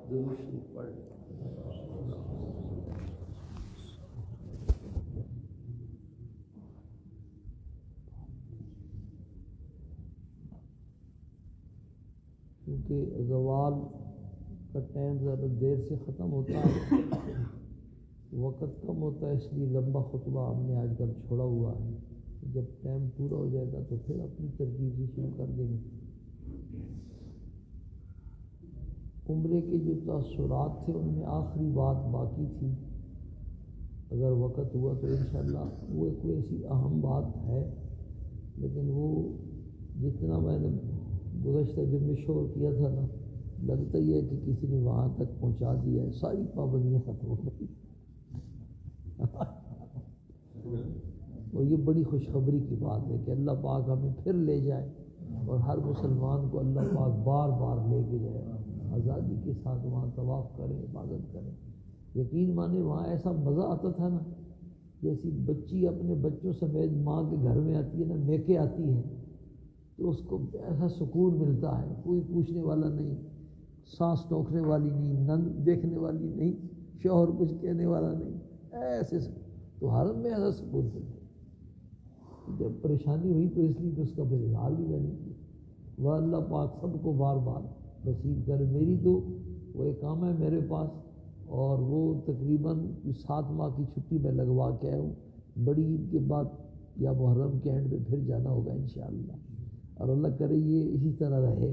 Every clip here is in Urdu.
درود شریف پڑھ لیں۔ کیونکہ زوال کا ٹائم ذرا دیر سے ختم ہوتا ہے، وقت کم ہوتا ہے، اس لیے لمبا خطبہ ہم نے آج کل چھوڑا ہوا ہے۔ جب ٹائم پورا ہو جائے گا تو پھر اپنی ترتیب سے شروع کر دیں گے۔ عمرے کے جو تاثرات تھے ان میں آخری بات باقی تھی، اگر وقت ہوا تو انشاءاللہ وہ ایک ایسی اہم بات ہے، لیکن وہ جتنا میں نے گزشتہ جمعے شور کیا تھا نا، لگتا ہی ہے کہ کسی نے وہاں تک پہنچا دیا ہے، ساری پابندیاں ختم ہو گئی۔ اور یہ بڑی خوشخبری کی بات ہے کہ اللہ پاک ہمیں پھر لے جائے اور ہر مسلمان کو اللہ پاک بار بار لے کے جائے، آزادی کے ساتھ وہاں طواف کرے، عبادت کرے۔ یقین مانے وہاں ایسا مزہ آتا تھا نا، جیسی بچی اپنے بچوں سمیت ماں کے گھر میں آتی ہے نا، میکے آتی ہے تو اس کو ایسا سکون ملتا ہے، کوئی پوچھنے والا نہیں، سانس ٹوکنے والی نہیں، نند دیکھنے والی نہیں، شوہر کچھ کہنے والا نہیں، ایسے تو حرم میں ایسا سکون ملتا ہے۔ جب پریشانی ہوئی تو اس لیے کہ اس کا پھر اظہار بھی میں نہیں کیا۔ وہ اللہ پاک سب کو بار بار نصیب کرے۔ میری تو وہ اقامہ ہے میرے پاس، اور وہ تقریباً 7 ماہ کی چھٹی میں لگوا کے آیا ہوں۔ بڑی عید کے بعد یا محرم کے اینڈ پہ پھر جانا ہوگا انشاءاللہ، اور اللہ کرے یہ اسی طرح رہے،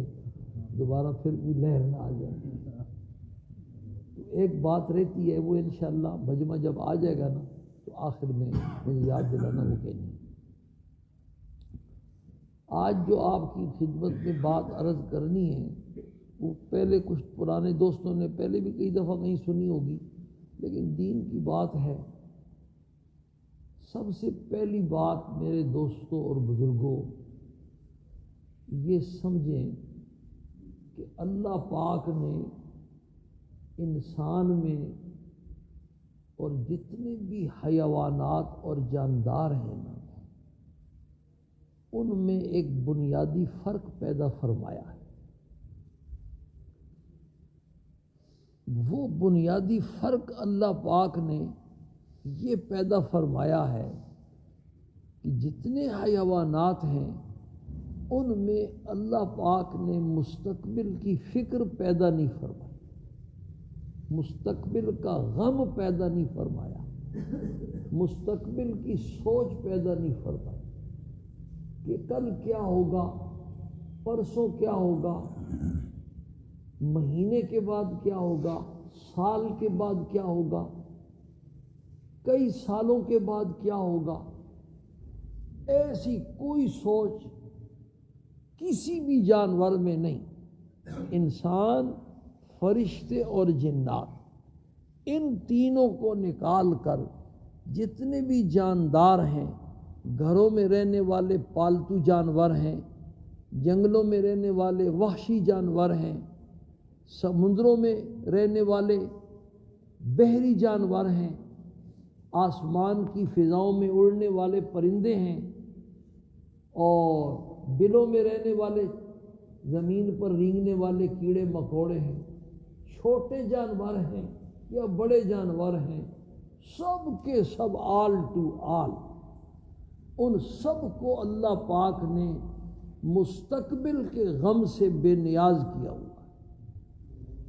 دوبارہ پھر کوئی لہر نہ آ جائے۔ تو ایک بات رہتی ہے، وہ انشاءاللہ مجمع جب آ جائے گا نا تو آخر میں مجھے یاد دلانا وہ کہنی۔ آج جو آپ کی خدمت میں بات عرض کرنی ہے، وہ پہلے کچھ پرانے دوستوں نے پہلے بھی کئی دفعہ کہیں سنی ہوگی، لیکن دین کی بات ہے۔ سب سے پہلی بات میرے دوستوں اور بزرگوں، یہ سمجھیں کہ اللہ پاک نے انسان میں اور جتنے بھی حیوانات اور جاندار ہیں نا، ان میں ایک بنیادی فرق پیدا فرمایا ہے۔ وہ بنیادی فرق اللہ پاک نے یہ پیدا فرمایا ہے کہ جتنے حیوانات ہیں ان میں اللہ پاک نے مستقبل کی فکر پیدا نہیں فرمائی، مستقبل کا غم پیدا نہیں فرمایا، مستقبل کی سوچ پیدا نہیں فرمائی کہ کل کیا ہوگا، پرسوں کیا ہوگا، مہینے کے بعد کیا ہوگا، سال کے بعد کیا ہوگا، کئی سالوں کے بعد کیا ہوگا۔ ایسی کوئی سوچ کسی بھی جانور میں نہیں۔ انسان، فرشتے اور جنات، ان تینوں کو نکال کر جتنے بھی جاندار ہیں، گھروں میں رہنے والے پالتو جانور ہیں، جنگلوں میں رہنے والے وحشی جانور ہیں، سمندروں میں رہنے والے بحری جانور ہیں، آسمان کی فضاؤں میں اڑنے والے پرندے ہیں، اور بلوں میں رہنے والے، زمین پر رینگنے والے کیڑے مکوڑے ہیں، چھوٹے جانور ہیں یا بڑے جانور ہیں، سب کے سب آل ٹو آل، ان سب کو اللہ پاک نے مستقبل کے غم سے بے نیاز کیا ہوا ہے۔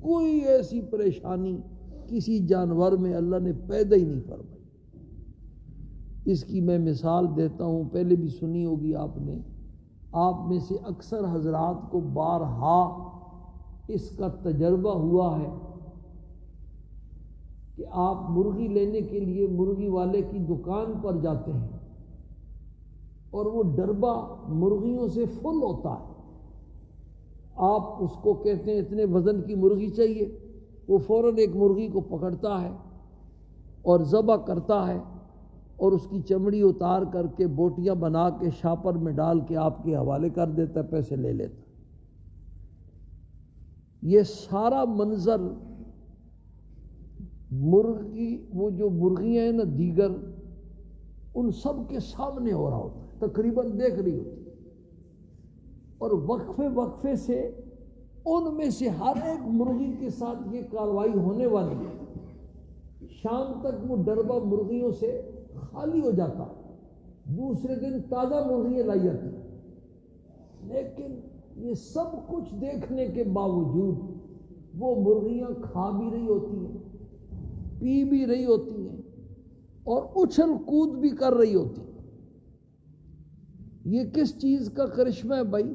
کوئی ایسی پریشانی کسی جانور میں اللہ نے پیدا ہی نہیں فرمائی۔ اس کی میں مثال دیتا ہوں، پہلے بھی سنی ہوگی آپ نے، آپ میں سے اکثر حضرات کو بارہا اس کا تجربہ ہوا ہے کہ آپ مرغی لینے کے لیے مرغی والے کی دکان پر جاتے ہیں اور وہ ڈربا مرغیوں سے فل ہوتا ہے۔ آپ اس کو کہتے ہیں اتنے وزن کی مرغی چاہیے، وہ فوراً ایک مرغی کو پکڑتا ہے اور ذبح کرتا ہے، اور اس کی چمڑی اتار کر کے بوٹیاں بنا کے شاپر میں ڈال کے آپ کے حوالے کر دیتا ہے، پیسے لے لیتا ہے۔ یہ سارا منظر مرغی، وہ جو مرغیاں ہیں نا دیگر، ان سب کے سامنے ہو رہا ہوتا ہے، تقریباً دیکھ رہی ہوتی ہے، اور وقفے وقفے سے ان میں سے ہر ایک مرغی کے ساتھ یہ کارروائی ہونے والی ہے، شام تک وہ ڈربہ مرغیوں سے خالی ہو جاتا، دوسرے دن تازہ مرغیاں لائی جاتی، لیکن یہ سب کچھ دیکھنے کے باوجود وہ مرغیاں کھا بھی رہی ہوتی ہیں، پی بھی رہی ہوتی ہیں اور اچھل کود بھی کر رہی ہوتی ہیں۔ یہ کس چیز کا کرشمہ ہے بھائی؟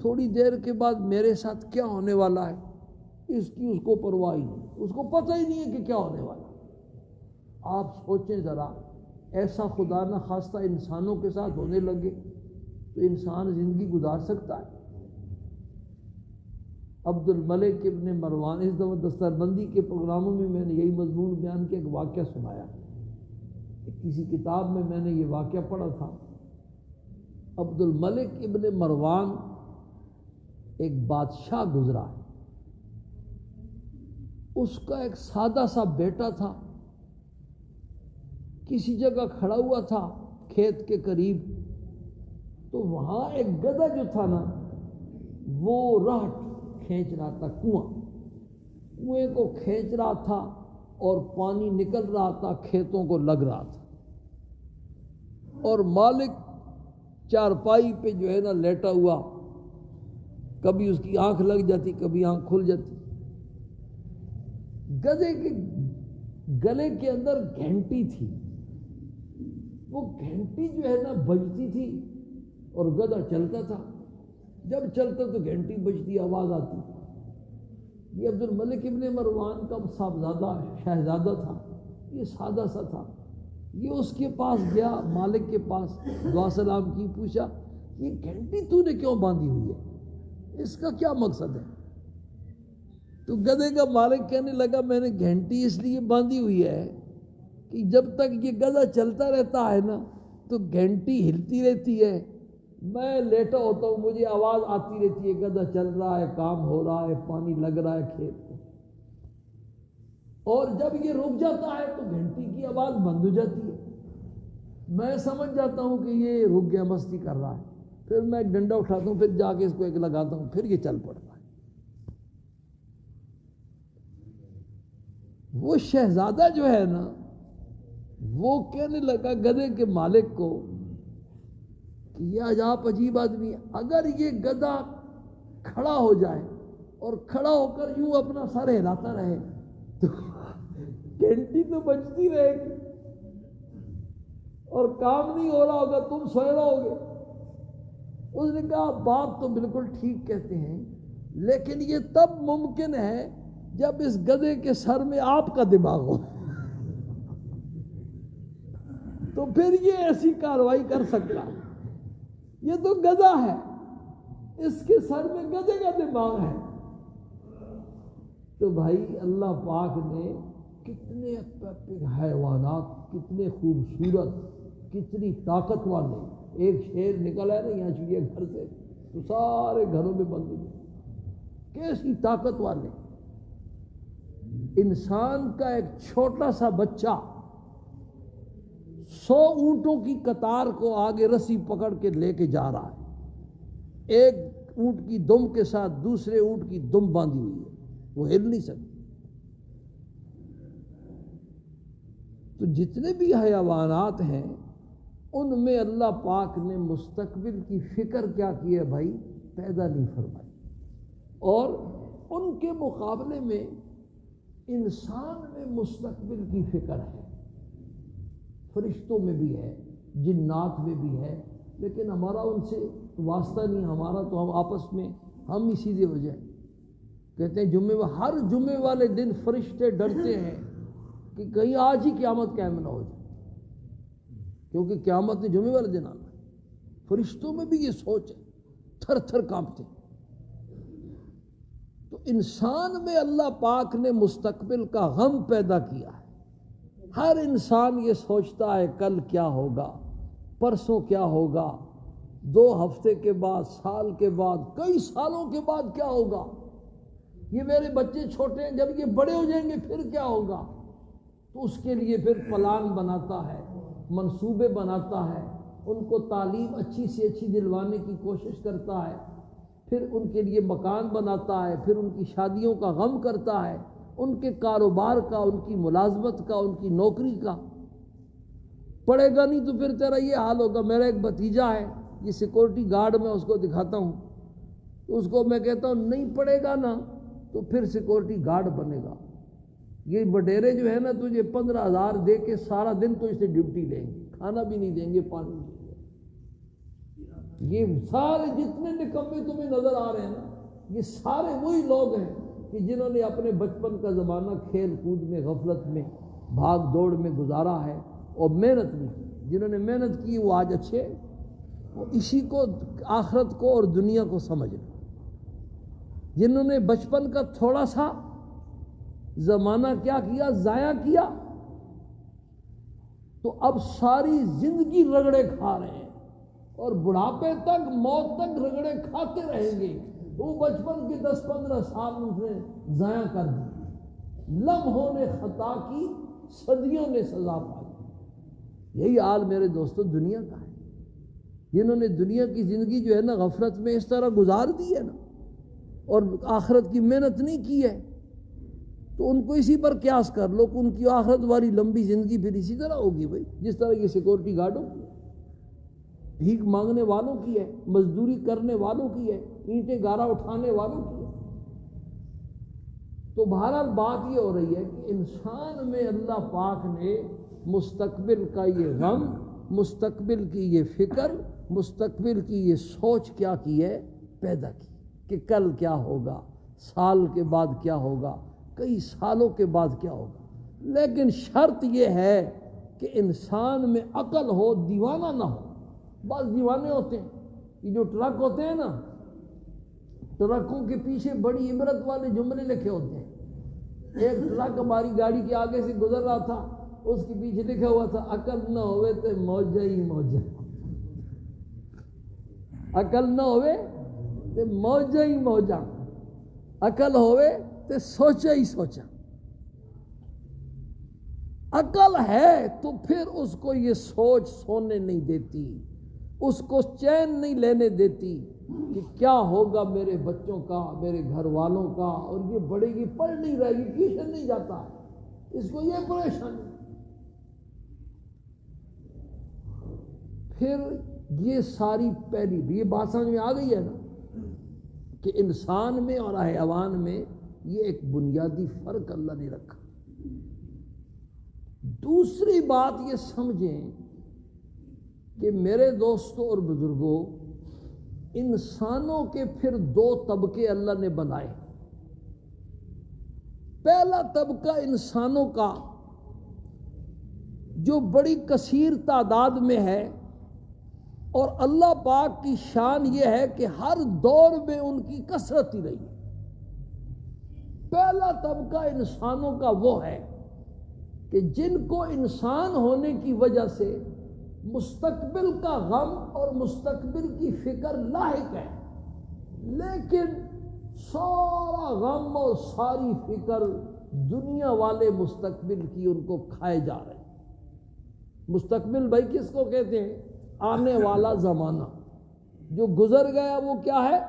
تھوڑی دیر کے بعد میرے ساتھ کیا ہونے والا ہے اس کی اس کو پرواہ ہی نہیں، اس کو پتہ ہی نہیں ہے کہ کیا ہونے والا ہے۔ آپ سوچیں ذرا، ایسا خدا نہ خواستہ انسانوں کے ساتھ ہونے لگے تو انسان زندگی گزار سکتا ہے؟ عبد الملک ابن مروان، اس دفعہ دستار بندی کے پروگراموں میں میں نے یہی مضمون بیان کیا، ایک واقعہ سنایا، کسی کتاب میں میں نے یہ واقعہ پڑھا تھا۔ عبد الملک ابن مروان ایک بادشاہ گزرا ہے، اس کا ایک سادہ سا بیٹا تھا، کسی جگہ کھڑا ہوا تھا کھیت کے قریب، تو وہاں ایک گدھا جو تھا نا وہ راہٹ کھینچ رہا تھا، کنویں کو کھینچ رہا تھا اور پانی نکل رہا تھا، کھیتوں کو لگ رہا تھا، اور مالک چارپائی پہ جو ہے نا لیٹا ہوا، کبھی اس کی آنکھ لگ جاتی، کبھی آنکھ کھل جاتی۔ گدھے کے گلے کے اندر گھنٹی تھی، وہ گھنٹی جو ہے نا بجتی تھی اور گدھا چلتا تھا، جب چلتا تو گھنٹی بجتی، آواز آتی۔ یہ عبد الملک ابن مروان کا صاحبزادہ شہزادہ تھا، یہ سادہ سا تھا، یہ اس کے پاس گیا، مالک کے پاس دعا سلام کی، پوچھا یہ گھنٹی تو نے کیوں باندھی ہوئی ہے، اس کا کیا مقصد ہے؟ تو گدھے کا مالک کہنے لگا میں نے گھنٹی اس لیے باندھی ہوئی ہے کہ جب تک یہ گدھا چلتا رہتا ہے نا تو گھنٹی ہلتی رہتی ہے، میں لیٹا ہوتا ہوں، مجھے آواز آتی رہتی ہے، گدھا چل رہا ہے، کام ہو رہا ہے، پانی لگ رہا ہے کھیت کو، اور جب یہ رک جاتا ہے تو گھنٹی کی آواز بند ہو جاتی ہے، میں سمجھ جاتا ہوں کہ یہ رک گیا، مستی کر رہا ہے، پھر میں ایک ڈنڈا اٹھاتا ہوں، پھر جا کے اس کو ایک لگاتا ہوں، پھر یہ چل پڑتا ہے۔ وہ شہزادہ جو ہے نا وہ کہنے لگا گدھے کے مالک کو کہ یہ عجاب عجیب آدمی ہے، اگر یہ گدھا کھڑا ہو جائے اور کھڑا ہو کر یوں اپنا سر ہلاتا رہے تو گھنٹی تو بجتی رہے گی اور کام نہیں ہو رہا ہوگا، تم سوئے رہو گے۔ اس نے کہا بات تو بالکل ٹھیک کہتے ہیں، لیکن یہ تب ممکن ہے جب اس گدھے کے سر میں آپ کا دماغ ہو، تو پھر یہ ایسی کارروائی کر سکتا ہے، یہ تو گدھا ہے، اس کے سر میں گدھے کا دماغ ہے۔ تو بھائی اللہ پاک نے کتنے حیوانات، کتنے خوبصورت، کتنی طاقت والے، ایک شیر نکل ہے نا یہاں چڑیا گھر سے تو سارے گھروں میں بند ہو جائے، کیسی طاقت والے۔ انسان کا ایک چھوٹا سا بچہ 100 اونٹوں کی قطار کو آگے رسی پکڑ کے لے کے جا رہا ہے، ایک اونٹ کی دم کے ساتھ دوسرے اونٹ کی دم باندھی ہوئی ہے، وہ ہل نہیں سکتی۔ تو جتنے بھی حیوانات ہیں ان میں اللہ پاک نے مستقبل کی فکر کیا کی ہے بھائی؟ پیدا نہیں فرمائی، اور ان کے مقابلے میں انسان میں مستقبل کی فکر ہے، فرشتوں میں بھی ہے، جنات میں بھی ہے، لیکن ہمارا ان سے واسطہ نہیں، ہمارا تو ہم آپس میں ہم ہی سیدھے ہو جائیں۔ کہتے ہیں ہر جمعے والے دن فرشتے ڈرتے ہیں کہ کہیں آج ہی قیامت قائم نہ ہو جائے، کیونکہ قیامت نے جمعے والے دن آنا ہے۔ فرشتوں میں بھی یہ سوچ ہے، تھر تھر کانپتے ہیں۔ تو انسان میں اللہ پاک نے مستقبل کا غم پیدا کیا ہے، ہر انسان یہ سوچتا ہے کل کیا ہوگا، پرسوں کیا ہوگا، 2 ہفتے کے بعد، سال کے بعد، کئی سالوں کے بعد کیا ہوگا، یہ میرے بچے چھوٹے ہیں، جب یہ بڑے ہو جائیں گے پھر کیا ہوگا۔ تو اس کے لیے پھر پلان بناتا ہے، منصوبے بناتا ہے، ان کو تعلیم اچھی سے اچھی دلوانے کی کوشش کرتا ہے، پھر ان کے لیے مکان بناتا ہے، پھر ان کی شادیوں کا غم کرتا ہے، ان کے کاروبار کا، ان کی ملازمت کا، ان کی نوکری کا۔ پڑے گا نہیں تو پھر تیرا یہ حال ہوگا۔ میرا ایک بھتیجا ہے، یہ سیکورٹی گارڈ، میں اس کو دکھاتا ہوں تو اس کو میں کہتا ہوں نہیں پڑے گا نا تو پھر سیکورٹی گارڈ بنے گا۔ یہ بڈیرے جو ہے نا تجھے 15,000 دے کے سارا دن تو اسے ڈیوٹی لیں گے، کھانا بھی نہیں دیں گے، پانی نہیں دیں گے۔ یہ سارے جتنے نکمے تمہیں نظر آ رہے ہیں نا، یہ سارے وہی لوگ ہیں کہ جنہوں نے اپنے بچپن کا زمانہ کھیل کود میں، غفلت میں، بھاگ دوڑ میں گزارا ہے اور محنت نہیں کی۔ جنہوں نے محنت کی وہ آج اچھے، وہ اسی کو، آخرت کو اور دنیا کو سمجھ لیں۔ جنہوں نے بچپن کا تھوڑا سا زمانہ کیا کیا، ضائع کیا، تو اب ساری زندگی رگڑے کھا رہے ہیں اور بڑھاپے تک، موت تک رگڑے کھاتے رہیں گے۔ وہ بچپن کے 10-15 سال ان نے ضائع کر دی، لمحوں نے خطا کی، صدیوں نے سزا پائی۔ یہی حال میرے دوستو دنیا کا ہے۔ جنہوں نے دنیا کی زندگی جو ہے نا غفلت میں اس طرح گزار دی ہے نا، اور آخرت کی محنت نہیں کی ہے، تو ان کو اسی پر قیاس کر لو کہ ان کی آخرت والی لمبی زندگی پھر اسی طرح ہوگی بھائی، جس طرح یہ سیکورٹی گارڈوں کی ہے، بھیک مانگنے والوں کی ہے، مزدوری کرنے والوں کی ہے، اینٹیں گارا اٹھانے والوں کی ہے۔ تو بہرحال بات یہ ہو رہی ہے کہ انسان میں اللہ پاک نے مستقبل کا یہ غم، مستقبل کی یہ فکر، مستقبل کی یہ سوچ کیا کی ہے، پیدا کی کہ کل کیا ہوگا، سال کے بعد کیا ہوگا، کئی سالوں کے بعد کیا ہوگا۔ لیکن شرط یہ ہے کہ انسان میں عقل ہو، دیوانہ نہ ہو۔ بعض دیوانے ہوتے ہیں، یہ جو ٹرک ہوتے ہیں نا، ٹرکوں کے پیچھے بڑی عبرت والے جملے لکھے ہوتے ہیں۔ ایک ٹرک ہماری گاڑی کے آگے سے گزر رہا تھا، اس کے پیچھے لکھا ہوا تھا عقل نہ ہوئے تے موجہ ہی موجہ، عقل نہ ہوئے تے موجہ ہی موجہ، عقل ہوئے تے سوچا ہی سوچا۔ عقل ہے تو پھر اس کو یہ سوچ سونے نہیں دیتی، اس کو چین نہیں لینے دیتی کہ کیا ہوگا میرے بچوں کا، میرے گھر والوں کا، اور یہ بڑے گی، پڑھ نہیں رہے گی، ٹیوشن نہیں جاتا ہے، اس کو یہ پریشانی۔ پھر یہ ساری پہلی یہ بات سمجھ میں آ گئی ہے نا کہ انسان میں اور حیوان میں یہ ایک بنیادی فرق اللہ نے رکھا۔ دوسری بات یہ سمجھیں کہ میرے دوستوں اور بزرگوں، انسانوں کے پھر 2 طبقے اللہ نے بنائے۔ پہلا طبقہ انسانوں کا جو بڑی کثیر تعداد میں ہے، اور اللہ پاک کی شان یہ ہے کہ ہر دور میں ان کی کثرت ہی رہی ہے۔ پہلا طبقہ انسانوں کا وہ ہے کہ جن کو انسان ہونے کی وجہ سے مستقبل کا غم اور مستقبل کی فکر لاحق ہے، لیکن سارا غم اور ساری فکر دنیا والے مستقبل کی ان کو کھائے جا رہے ہیں۔ مستقبل بھائی کس کو کہتے ہیں؟ آنے والا زمانہ۔ جو گزر گیا وہ کیا ہے؟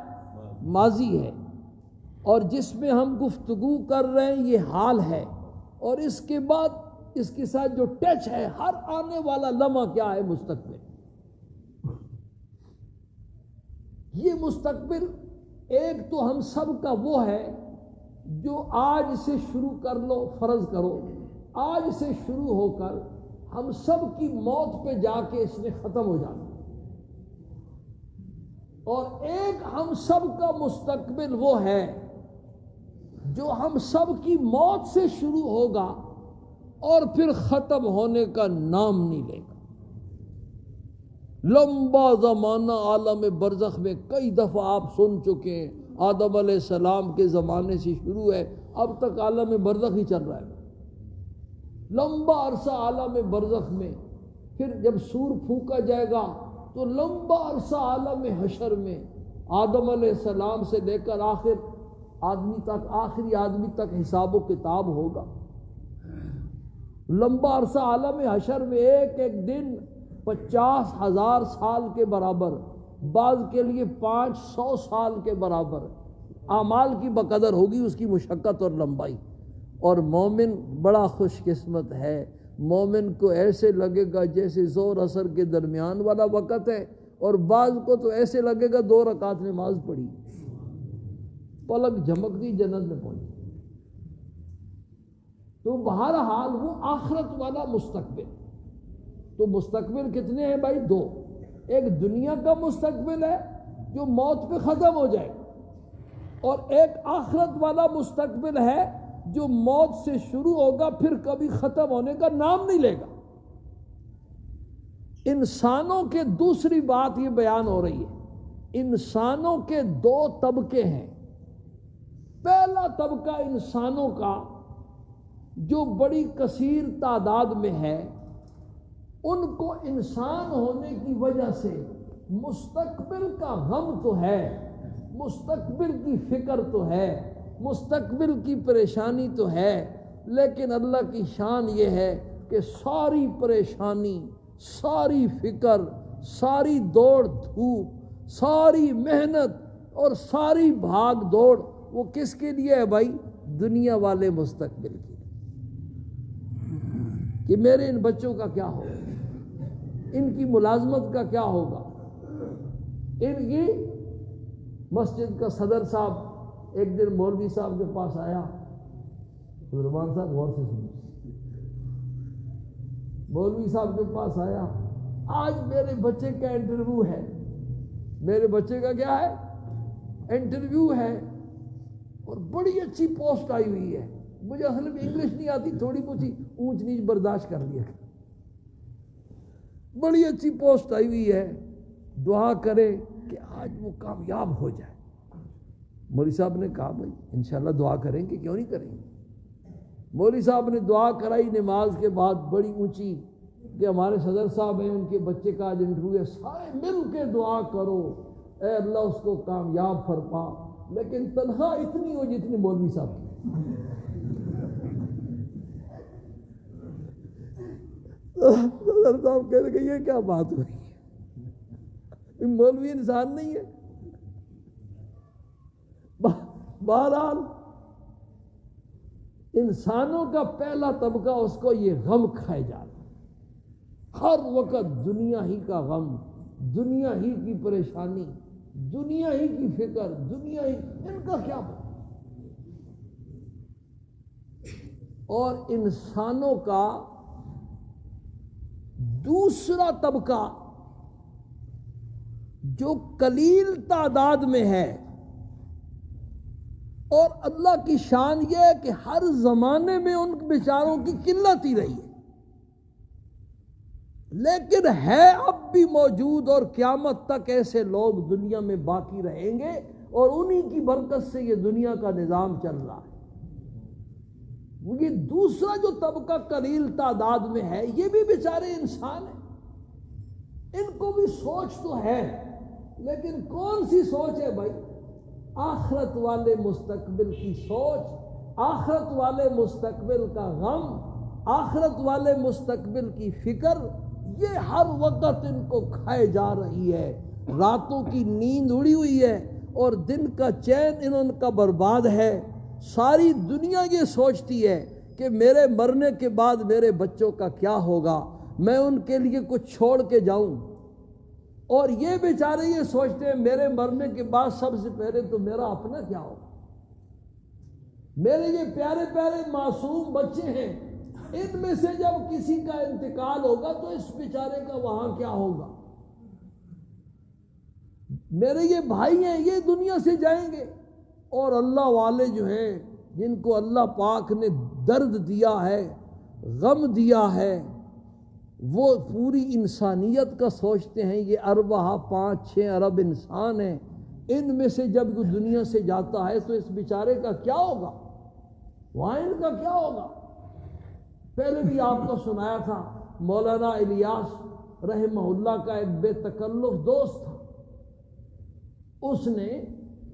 ماضی ہے، اور جس میں ہم گفتگو کر رہے ہیں یہ حال ہے، اور اس کے بعد اس کے ساتھ جو ٹچ ہے، ہر آنے والا لمحہ کیا ہے؟ مستقبل۔ یہ مستقبل ایک تو ہم سب کا وہ ہے جو آج سے شروع کر لو، فرض کرو آج سے شروع ہو کر ہم سب کی موت پہ جا کے اس نے ختم ہو جانا۔ اور ایک ہم سب کا مستقبل وہ ہے جو ہم سب کی موت سے شروع ہوگا اور پھر ختم ہونے کا نام نہیں لے گا۔ لمبا زمانہ عالم برزخ میں کئی دفعہ آپ سن چکے ہیں، آدم علیہ السلام کے زمانے سے شروع ہے، اب تک عالم برزخ ہی چل رہا ہے۔ لمبا عرصہ عالم برزخ میں، پھر جب سور پھونکا جائے گا تو لمبا عرصہ عالم حشر میں، آدم علیہ السلام سے لے کر آخری آدمی تک حساب و کتاب ہوگا۔ لمبا عرصہ عالم حشر میں ایک ایک دن 50,000 سال کے برابر، بعض کے لیے 500 سال کے برابر اعمال کی بقدر ہوگی اس کی مشقت اور لمبائی. اور مومن بڑا خوش قسمت ہے، مومن کو ایسے لگے گا جیسے ظہر عصر کے درمیان والا وقت ہے، اور بعض کو تو ایسے لگے گا 2 رکعت نماز پڑھی، پلک جھمک دی جنت میں پہنچ. تو بہرحال وہ آخرت والا مستقبل. تو مستقبل کتنے ہیں بھائی؟ 2. ایک دنیا کا مستقبل ہے جو موت پہ ختم ہو جائے، اور ایک آخرت والا مستقبل ہے جو موت سے شروع ہوگا پھر کبھی ختم ہونے کا نام نہیں لے گا. انسانوں کے دوسری بات یہ بیان ہو رہی ہے، انسانوں کے 2 طبقے ہیں. پہلا طبقہ انسانوں کا جو بڑی کثیر تعداد میں ہے، ان کو انسان ہونے کی وجہ سے مستقبل کا غم تو ہے، مستقبل کی فکر تو ہے، مستقبل کی پریشانی تو ہے، لیکن اللہ کی شان یہ ہے کہ ساری پریشانی، ساری فکر، ساری دوڑ دھوپ، ساری محنت اور ساری بھاگ دوڑ وہ کس کے لیے ہے بھائی؟ دنیا والے مستقبل کی، کہ میرے ان بچوں کا کیا ہوگا، ان کی ملازمت کا کیا ہوگا. ان کی مسجد کا صدر صاحب ایک دن مولوی صاحب کے پاس آیا. رحمان صاحب غور سے سنیں. مولوی صاحب کے پاس آیا، آج میرے بچے کا انٹرویو ہے. میرے بچے کا کیا ہے؟ انٹرویو ہے، اور بڑی اچھی پوسٹ آئی ہوئی ہے. مجھے اصل میں انگلش نہیں آتی، تھوڑی بہت اونچ نیچ برداشت کر لیا. بڑی اچھی پوسٹ آئی ہوئی ہے، دعا کرے کہ آج وہ کامیاب ہو جائے. مولوی صاحب نے کہا بھائی انشاءاللہ دعا کریں گے، کیوں نہیں کریں گے. مولوی صاحب نے دعا کرائی نماز کے بعد بڑی اونچی کہ ہمارے صدر صاحب ہیں، ان کے بچے کا آج انٹرویو ہے، سارے مل کے دعا کرو اے اللہ اس کو کامیاب فرما. لیکن تنخواہ اتنی ہو جتنی مولوی صاحب کی. صدر صاحب کہتے کہ یہ کیا بات ہوئی، مولوی انسان نہیں ہے. بہرحال انسانوں کا پہلا طبقہ اس کو یہ غم کھائے جا رہا ہے، ہر وقت دنیا ہی کا غم، دنیا ہی کی پریشانی، دنیا ہی کی فکر، دنیا ہی، ان کا کیا بات. اور انسانوں کا دوسرا طبقہ جو قلیل تعداد میں ہے، اور اللہ کی شان یہ ہے کہ ہر زمانے میں ان بیچاروں کی قلت ہی رہی ہے، لیکن ہے اب بھی موجود، اور قیامت تک ایسے لوگ دنیا میں باقی رہیں گے، اور انہی کی برکت سے یہ دنیا کا نظام چل رہا ہے. یہ دوسرا جو طبقہ قلیل تعداد میں ہے، یہ بھی بیچارے انسان ہیں، ان کو بھی سوچ تو ہے، لیکن کون سی سوچ ہے بھائی؟ آخرت والے مستقبل کی سوچ، آخرت والے مستقبل کا غم، آخرت والے مستقبل کی فکر، یہ ہر وقت ان کو کھائے جا رہی ہے. راتوں کی نیند اڑی ہوئی ہے، اور دن کا چین انہوں کا برباد ہے. ساری دنیا یہ سوچتی ہے کہ میرے مرنے کے بعد میرے بچوں کا کیا ہوگا، میں ان کے لیے کچھ چھوڑ کے جاؤں. اور یہ بیچارے یہ سوچتے ہیں میرے مرنے کے بعد سب سے پہلے تو میرا اپنا کیا ہوگا. میرے یہ پیارے پیارے معصوم بچے ہیں، ان میں سے جب کسی کا انتقال ہوگا تو اس بیچارے کا وہاں کیا ہوگا. میرے یہ بھائی ہیں، یہ دنیا سے جائیں گے، اور اللہ والے جو ہیں جن کو اللہ پاک نے درد دیا ہے، غم دیا ہے، وہ پوری انسانیت کا سوچتے ہیں. یہ اربع 5-6 ارب انسان ہیں، ان میں سے جب وہ دنیا سے جاتا ہے تو اس بیچارے کا کیا ہوگا، وہاں ان کا کیا ہوگا. پہلے بھی آپ کو سنایا تھا، مولانا الیاس رحمہ اللہ کا ایک بے تکلف دوست تھا. اس نے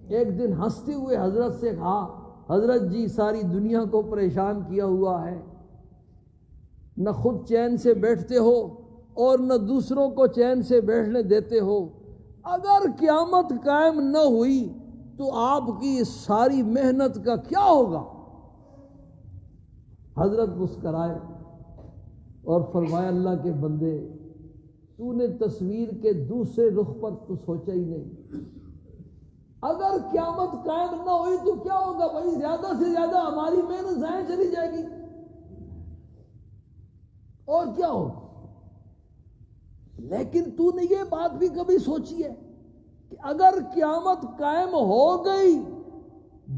ایک دن ہنستے ہوئے حضرت سے کہا، حضرت جی ساری دنیا کو پریشان کیا ہوا ہے، نہ خود چین سے بیٹھتے ہو اور نہ دوسروں کو چین سے بیٹھنے دیتے ہو. اگر قیامت قائم نہ ہوئی تو آپ کی ساری محنت کا کیا ہوگا؟ حضرت مسکرائے اور فرمایا اللہ کے بندے تو نے تصویر کے دوسرے رخ پر تو سوچا ہی نہیں. اگر قیامت قائم نہ ہوئی تو کیا ہوگا بھائی؟ زیادہ سے زیادہ ہماری محنت ضائع چلی جائے گی اور کیا ہوگا. لیکن تو نے یہ بات بھی کبھی سوچی ہے کہ اگر قیامت قائم ہو گئی،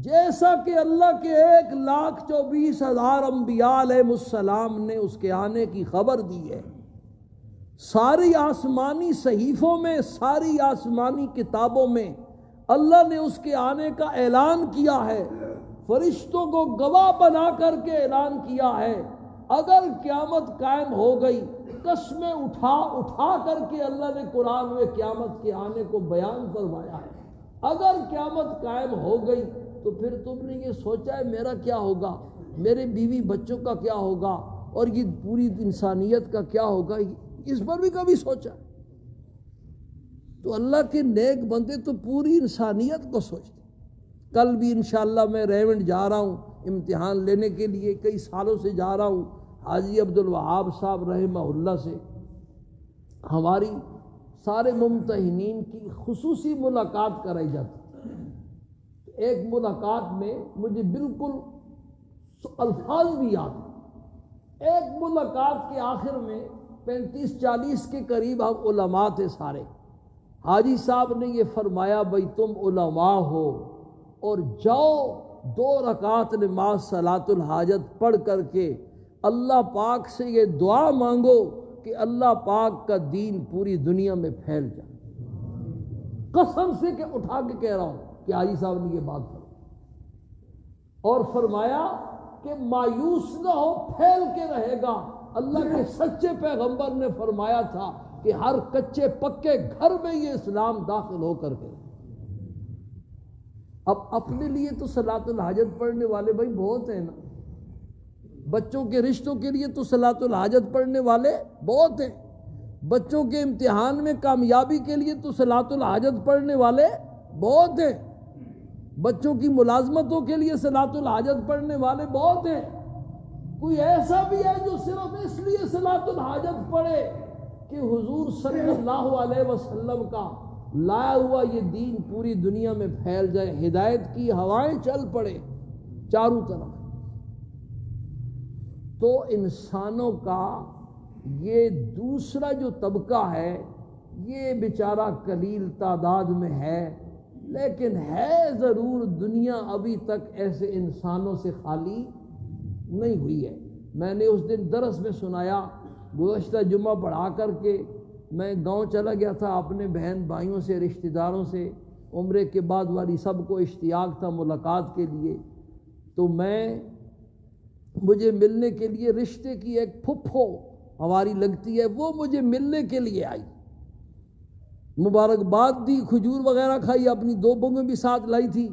جیسا کہ اللہ کے 1,24,000 انبیاء علیہ السلام نے اس کے آنے کی خبر دی ہے، ساری آسمانی صحیفوں میں، ساری آسمانی کتابوں میں اللہ نے اس کے آنے کا اعلان کیا ہے، فرشتوں کو گواہ بنا کر کے اعلان کیا ہے. اگر قیامت قائم ہو گئی، قسمیں اٹھا اٹھا کر کے اللہ نے قرآن میں قیامت کے آنے کو بیان فرمایا ہے. اگر قیامت قائم ہو گئی تو پھر تم نے یہ سوچا ہے میرا کیا ہوگا، میرے بیوی بچوں کا کیا ہوگا، اور یہ پوری انسانیت کا کیا ہوگا؟ اس پر بھی کبھی سوچا؟ تو اللہ کے نیک بندے تو پوری انسانیت کو سوچتے. کل بھی انشاءاللہ میں ریونڈ جا رہا ہوں امتحان لینے کے لیے، کئی سالوں سے جا رہا ہوں. حاجی عبدالوہاب صاحب رحمہ اللہ سے ہماری سارے ممتحنین کی خصوصی ملاقات کرائی جاتی. ایک ملاقات میں مجھے بالکل الفاظ بھی یاد ہیں. ایک ملاقات کے آخر میں 35-40 کے قریب ہم علماء تھے سارے. حاجی صاحب نے یہ فرمایا بھائی تم علماء ہو اور جاؤ 2 رکعت نماز صلاۃ الحاجت پڑھ کر کے اللہ پاک سے یہ دعا مانگو کہ اللہ پاک کا دین پوری دنیا میں پھیل جائے. قسم سے کہ اٹھا کے کہہ رہا ہوں کہ حاجی صاحب نے یہ بات کہی اور فرمایا کہ مایوس نہ ہو، پھیل کے رہے گا. اللہ کے سچے پیغمبر نے فرمایا تھا کہ ہر کچے پکے گھر میں یہ اسلام داخل ہو کر کے. اب اپنے لیے تو صلاۃ الحاجت پڑھنے والے بھائی بہت ہیں نا، بچوں کے رشتوں کے لیے تو صلاۃ الحاجت پڑھنے والے بہت ہیں، بچوں کے امتحان میں کامیابی کے لیے تو صلاۃ الحاجت پڑھنے والے بہت ہیں، بچوں کی ملازمتوں کے لیے صلاۃ الحاجت پڑھنے والے بہت ہیں. کوئی ایسا بھی ہے جو صرف اس لیے صلاۃ الحاجت پڑھے کہ حضور صلی اللہ علیہ وسلم کا لایا ہوا یہ دین پوری دنیا میں پھیل جائے، ہدایت کی ہوائیں چل پڑے چاروں طرف. تو انسانوں کا یہ دوسرا جو طبقہ ہے یہ بیچارہ قلیل تعداد میں ہے، لیکن ہے ضرور. دنیا ابھی تک ایسے انسانوں سے خالی نہیں ہوئی ہے. میں نے اس دن درس میں سنایا، گزشتہ جمعہ پڑھا کر کے میں گاؤں چلا گیا تھا، اپنے بہن بھائیوں سے، رشتہ داروں سے، عمرے کے بعد والی سب کو اشتیاق تھا ملاقات کے لیے. تو مجھے ملنے کے لیے رشتے کی ایک پھپھو ہماری لگتی ہے، وہ مجھے ملنے کے لیے آئی، مبارکباد دی، کھجور وغیرہ کھائی، اپنی 2 بنگیں بھی ساتھ لائی تھی.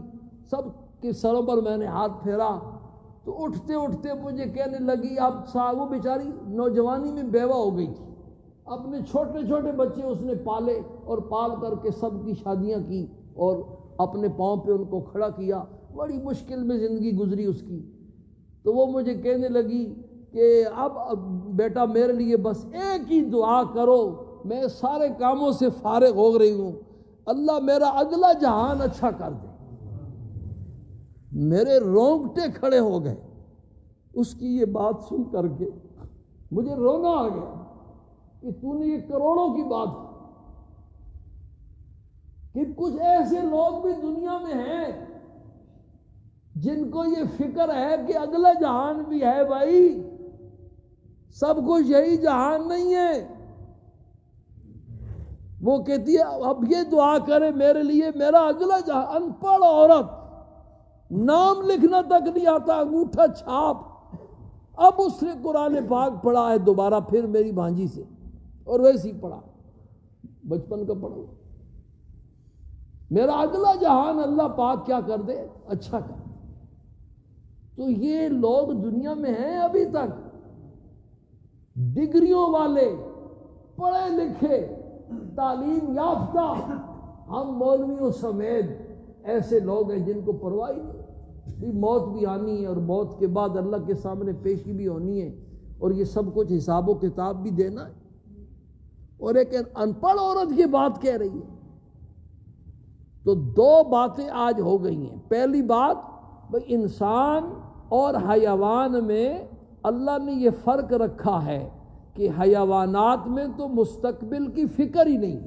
سب کے سروں پر میں نے ہاتھ پھیرا تو اٹھتے اٹھتے مجھے کہنے لگی اب وہ بیچاری نوجوانی میں بیوہ ہو گئی تھی، اپنے چھوٹے چھوٹے بچے اس نے پالے اور پال کر کے سب کی شادیاں کی اور اپنے پاؤں پہ ان کو کھڑا کیا. بڑی مشکل میں زندگی گزری اس کی. تو وہ مجھے کہنے لگی کہ اب بیٹا میرے لیے بس ایک ہی دعا کرو، میں سارے کاموں سے فارغ ہو رہی ہوں، اللہ میرا اگلا جہان اچھا کر دے. میرے رونگٹے کھڑے ہو گئے اس کی یہ بات سن کر کے. مجھے رونا آ گیا کہ تو نے یہ کروڑوں کی بات کہ کچھ ایسے لوگ بھی دنیا میں ہیں جن کو یہ فکر ہے کہ اگلا جہان بھی ہے. بھائی سب کچھ یہی جہان نہیں ہے. وہ کہتی ہے اب یہ دعا کرے میرے لیے میرا اگلا جہان. ان پڑھ عورت، نام لکھنا تک نہیں آتا، انگوٹھا چھاپ. اب اس نے قرآن پاک پڑھا ہے دوبارہ پھر میری بھانجی سے، اور ویسے ہی پڑھا، بچپن کا پڑھا ہوا. میرا اگلا جہان اللہ پاک کیا کر دے، اچھا کر. تو یہ لوگ دنیا میں ہیں ابھی تک، ڈگریوں والے، پڑھے لکھے، تعلیم یافتہ، ہم مولویوں سمیت ایسے لوگ ہیں جن کو پرواہ ہی نہیں، موت بھی آنی ہے اور موت کے بعد اللہ کے سامنے پیشی بھی ہونی ہے اور یہ سب کچھ حساب و کتاب بھی دینا ہے. اور ایک ان پڑھ عورت یہ بات کہہ رہی ہے. تو دو باتیں آج ہو گئی ہیں. پہلی بات بھئی انسان اور حیوان میں اللہ نے یہ فرق رکھا ہے کہ حیوانات میں تو مستقبل کی فکر ہی نہیں،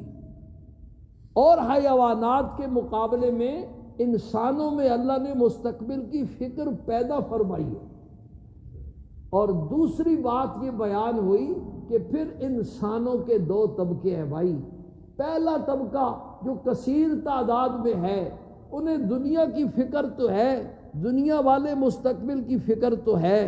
اور حیوانات کے مقابلے میں انسانوں میں اللہ نے مستقبل کی فکر پیدا فرمائی ہے. اور دوسری بات یہ بیان ہوئی کہ پھر انسانوں کے دو طبقے ہیں بھائی. پہلا طبقہ جو کثیر تعداد میں ہے انہیں دنیا کی فکر تو ہے، دنیا والے مستقبل کی فکر تو ہے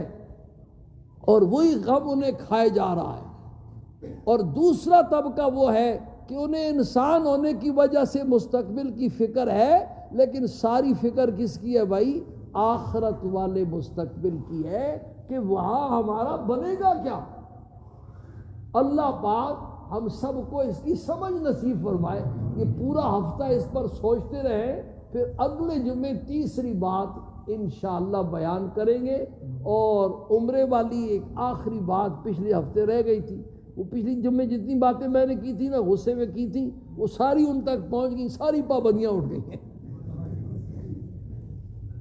اور وہی غم انہیں کھائے جا رہا ہے. اور دوسرا طبقہ وہ ہے کہ انہیں انسان ہونے کی وجہ سے مستقبل کی فکر ہے، لیکن ساری فکر کس کی ہے بھائی؟ آخرت والے مستقبل کی ہے کہ وہاں ہمارا بنے گا کیا. اللہ پاک ہم سب کو اس کی سمجھ نصیب فرمائے. یہ پورا ہفتہ اس پر سوچتے رہیں، پھر اگلے جمعے تیسری بات انشاءاللہ بیان کریں گے. اور عمرے والی ایک آخری بات پچھلے ہفتے رہ گئی تھی، وہ پچھلی جمعے جتنی باتیں میں نے کی تھی نا، غصے میں کی تھی، وہ ساری ان تک پہنچ گئی، ساری پابندیاں اٹھ گئی ہیں.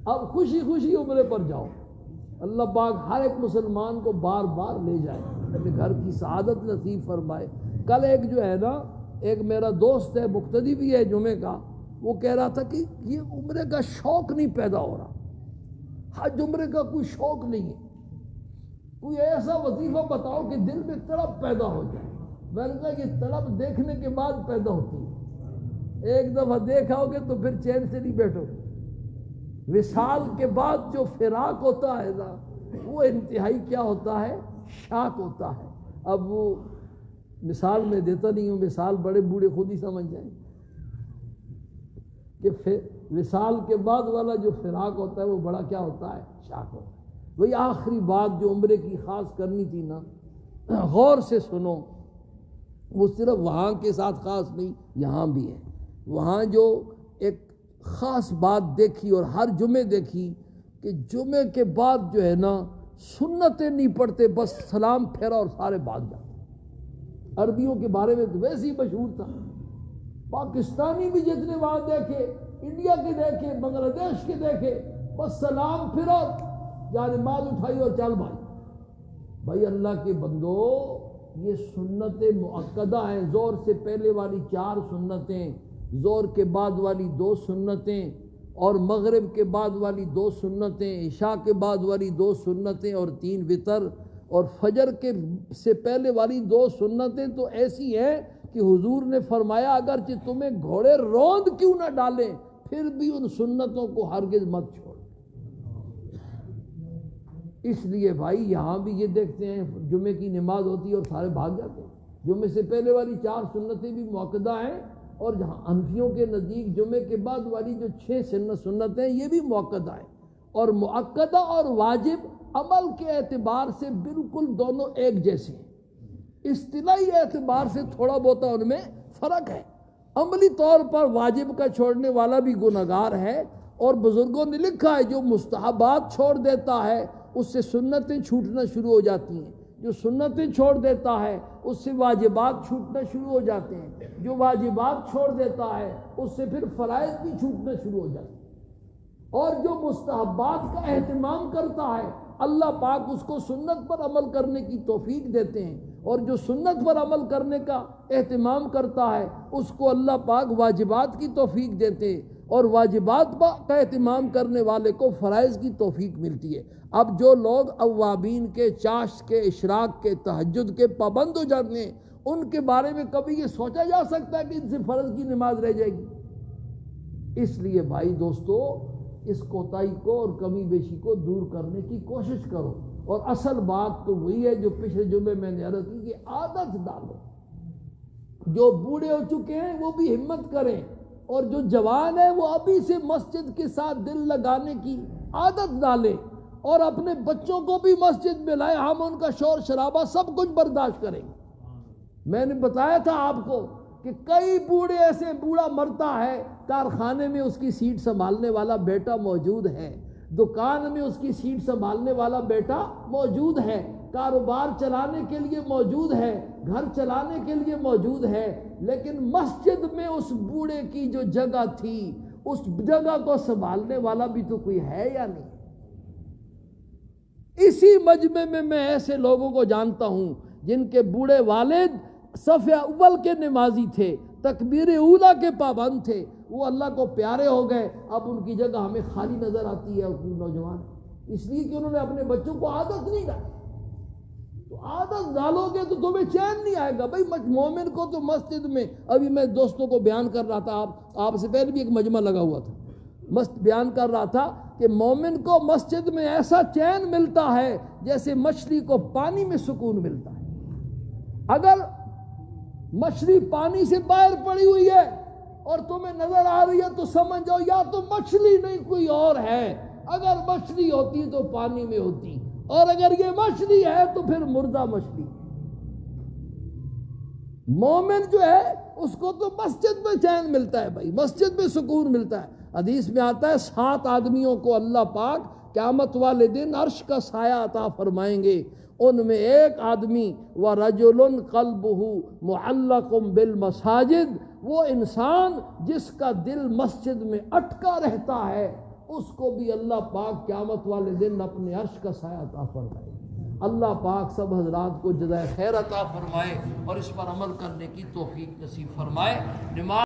اب خوشی خوشی عمرے پر جاؤ. اللہ پاک ہر ایک مسلمان کو بار بار لے جائے، اپنے گھر کی سعادت نصیب فرمائے. کل ایک جو ہے نا، ایک میرا دوست ہے، مقتدی بھی ہے جمعے کا، وہ کہہ رہا تھا کہ یہ عمرے کا شوق نہیں پیدا ہو رہا، حج عمرے کا کوئی شوق نہیں ہے، کوئی ایسا وظیفہ بتاؤ کہ دل میں تڑپ پیدا ہو جائے. میں نے کہا یہ تڑپ دیکھنے کے بعد پیدا ہوتی ہے، ایک دفعہ دیکھا ہوگے تو پھر چین سے نہیں بیٹھو. وصال کے بعد جو فراق ہوتا ہے نا، وہ انتہائی کیا ہوتا ہے؟ شاک ہوتا ہے. اب وہ مثال میں دیتا نہیں ہوں، مثال بڑے بوڑھے خود ہی سمجھ جائیں کہ وصال کے بعد والا جو فراق ہوتا ہے وہ بڑا کیا ہوتا ہے؟ شاک ہوتا ہے. وہی آخری بات جو عمرے کی خاص کرنی تھی نا، غور سے سنو، وہ صرف وہاں کے ساتھ خاص نہیں، یہاں بھی ہے. وہاں جو ایک خاص بات دیکھی اور ہر جمعے دیکھی کہ جمعے کے بعد جو ہے نا سنتیں نہیں پڑھتے، بس سلام پھیرا اور سارے بھاگ جاتے. عربیوں کے بارے میں تو ویسے ہی مشہور تھا، پاکستانی بھی جتنے وہاں دیکھے، انڈیا کے دیکھے، بنگلہ دیش کے دیکھے، بس سلام پھرا، یعنی مال اٹھائی اور چل بھائی. بھائی اللہ کے بندو، یہ سنتیں مؤکدہ ہیں. زور سے پہلے والی 4 سنتیں، زور کے بعد والی 2 سنتیں، اور مغرب کے بعد والی 2 سنتیں، عشاء کے بعد والی 2 سنتیں اور 3 وتر، اور فجر کے سے پہلے والی 2 سنتیں تو ایسی ہیں کہ حضور نے فرمایا اگرچہ تمہیں گھوڑے روند کیوں نہ ڈالیں پھر بھی ان سنتوں کو ہرگز مت چھوڑ. اس لیے بھائی یہاں بھی یہ دیکھتے ہیں جمعے کی نماز ہوتی ہے اور سارے بھاگ جاتے ہیں. جمعے سے پہلے والی 4 سنتیں بھی مؤکدہ ہیں، اور جہاں حنفیوں کے نزدیک جمعے کے بعد والی جو 6 سنتیں یہ بھی مؤکدہ ہیں. اور مؤکدہ اور واجب عمل کے اعتبار سے بالکل دونوں ایک جیسے ہیں. اصطلاحی اعتبار سے تھوڑا بہت ان میں فرق ہے. عملی طور پر واجب کا چھوڑنے والا بھی گنہگار ہے، اور بزرگوں نے لکھا ہے جو مستحبات چھوڑ دیتا ہے اس سے سنتیں چھوٹنا شروع ہو جاتی ہیں، جو سنتیں چھوڑ دیتا ہے اس سے واجبات چھوٹنا شروع ہو جاتے ہیں، جو واجبات چھوڑ دیتا ہے اس سے پھر فرائض بھی چھوٹنا شروع ہو جاتے ہیں. اور جو مستحبات کا اہتمام کرتا ہے اللہ پاک اس کو سنت پر عمل کرنے کی توفیق دیتے ہیں، اور جو سنت پر عمل کرنے کا اہتمام کرتا ہے اس کو اللہ پاک واجبات کی توفیق دیتے ہیں، اور واجبات کا اہتمام کرنے والے کو فرائض کی توفیق ملتی ہے. اب جو لوگ اوابین کے، چاشت کے، اشراق کے، تہجد کے پابند ہو جاتے ہیں، ان کے بارے میں کبھی یہ سوچا جا سکتا ہے کہ ان سے فرض کی نماز رہ جائے گی؟ اس لیے بھائی دوستو، اس کوتاہی کو اور کمی بیشی کو دور کرنے کی کوشش کرو. اور اصل بات تو وہی ہے جو پچھلے جمعے میں نے عرض کی کہ عادت ڈالو. جو بوڑھے ہو چکے ہیں وہ بھی ہمت کریں، اور جو جوان ہے وہ ابھی سے مسجد کے ساتھ دل لگانے کی عادت ڈالیں، اور اپنے بچوں کو بھی مسجد میں لائیں. ہم ان کا شور شرابہ سب کچھ برداشت کریں گے. میں نے بتایا تھا آپ کو کہ کئی بوڑھے ایسے بوڑھا مرتا ہے، کارخانے میں اس کی سیٹ سنبھالنے والا بیٹا موجود ہے، دکان میں اس کی سیٹ سنبھالنے والا بیٹا موجود ہے، کاروبار چلانے کے لیے موجود ہے، گھر چلانے کے لیے موجود ہے، لیکن مسجد میں اس بوڑھے کی جو جگہ تھی اس جگہ کو سنبھالنے والا بھی تو کوئی ہے یا نہیں؟ اسی مجمع میں میں ایسے لوگوں کو جانتا ہوں جن کے بوڑھے والد صف اول کے نمازی تھے، تکبیر اولیٰ کے پابند تھے، وہ اللہ کو پیارے ہو گئے، اب ان کی جگہ ہمیں خالی نظر آتی ہے نوجوان، اس لیے کہ انہوں نے اپنے بچوں کو عادت نہیں ڈالی۔ تو عادت ڈالو گے تو تمہیں چین نہیں آئے گا بھائی۔ مومن کو تو مسجد میں، ابھی میں دوستوں کو بیان کر رہا تھا، آپ سے پہلے بھی ایک مجمع لگا ہوا تھا، بیان کر رہا تھا کہ مومن کو مسجد میں ایسا چین ملتا ہے جیسے مچھلی کو پانی میں سکون ملتا ہے۔ اگر مچھلی پانی سے باہر پڑی ہوئی ہے اور تمہیں نظر آ رہی ہے تو سمجھ جاؤ یا تو مچھلی نہیں کوئی اور ہے، اگر مچھلی ہوتی تو پانی میں ہوتی، اور اگر یہ مچھلی ہے تو پھر مردہ مچھلی۔ مومن جو ہے اس کو تو مسجد میں چین ملتا ہے بھائی، مسجد میں سکون ملتا ہے۔ حدیث میں آتا ہے 7 آدمیوں کو اللہ پاک قیامت والے دن عرش کا سایہ عطا فرمائیں گے، ان میں ایک آدمی وَرَجُلٌ قَلْبُهُ مُعَلَّقٌ بِالْمَسَاجِدِ، وہ انسان جس کا دل مسجد میں اٹکا رہتا ہے، اس کو بھی اللہ پاک قیامت والے دن اپنے عرش کا سایہ عطا فرمائے گا۔ اللہ پاک سب حضرات کو جزائے خیر عطا فرمائے اور اس پر عمل کرنے کی توفیق نصیب فرمائے۔ نماز